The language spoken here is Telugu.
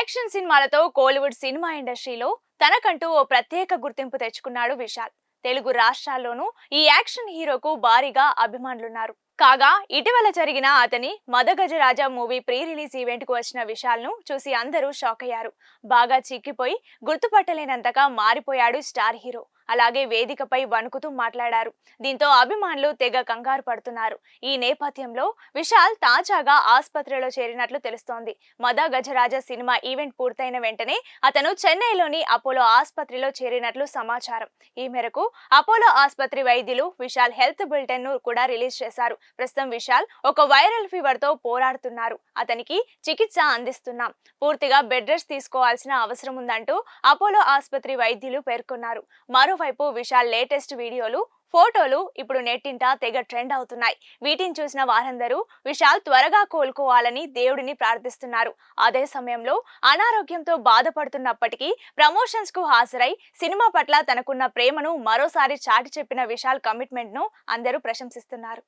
యాక్షన్ సినిమాలతో కోలీవుడ్ సినిమా ఇండస్ట్రీలో తనకంటూ ఓ ప్రత్యేక గుర్తింపు తెచ్చుకున్నాడు విశాల్. తెలుగు రాష్ట్రాల్లోనూ ఈ యాక్షన్ హీరోకు భారీగా అభిమానులున్నారు. కాగా ఇటీవల జరిగిన అతని Madagajaraja movie pre release event కు వచ్చిన విశాల్ ను చూసి అందరూ షాక్ అయ్యారు. బాగా చిక్కిపోయి గుర్తుపట్టలేనంతగా మారిపోయాడు స్టార్ హీరో. అలాగే వేదికపై వణుకుతూ మాట్లాడారు. దీంతో అభిమానులు తెగ కంగారు పడుతున్నారు. ఈ నేపథ్యంలో విశాల్ తాజాగా ఆసుపత్రిలో చేరినట్లు తెలుస్తోంది. మద గజరాజ సినిమా ఈవెంట్ పూర్తయిన వెంటనే అతను చెన్నైలోని అపోలో ఆసుపత్రిలో చేరినట్లు సమాచారం. ఈ మేరకు అపోలో ఆసుపత్రి వైద్యులు విశాల్ హెల్త్ బులెటిన్ ను కూడా రిలీజ్ చేశారు. ప్రస్తుతం విశాల్ ఒక వైరల్ ఫీవర్ తో పోరాడుతున్నారు. అతనికి చికిత్స అందిస్తున్నాం. పూర్తిగా బెడ్ రెస్ట్ తీసుకోవాల్సిన అవసరం ఉందంటూ అపోలో ఆసుపత్రి వైద్యులు పేర్కొన్నారు. మరోవైపు విశాల్ లేటెస్ట్ వీడియోలు, ఫోటోలు ఇప్పుడు నెట్టింట తెగ ట్రెండ్ అవుతున్నాయి. వీటిని చూసిన వారందరూ విశాల్ త్వరగా కోలుకోవాలని దేవుడిని ప్రార్థిస్తున్నారు. అదే సమయంలో అనారోగ్యంతో బాధపడుతున్నప్పటికీ ప్రమోషన్స్ కు హాజరై సినిమా పట్ల తనకున్న ప్రేమను మరోసారి చాటి చెప్పిన విశాల్ కమిట్మెంట్ ను అందరూ ప్రశంసిస్తున్నారు.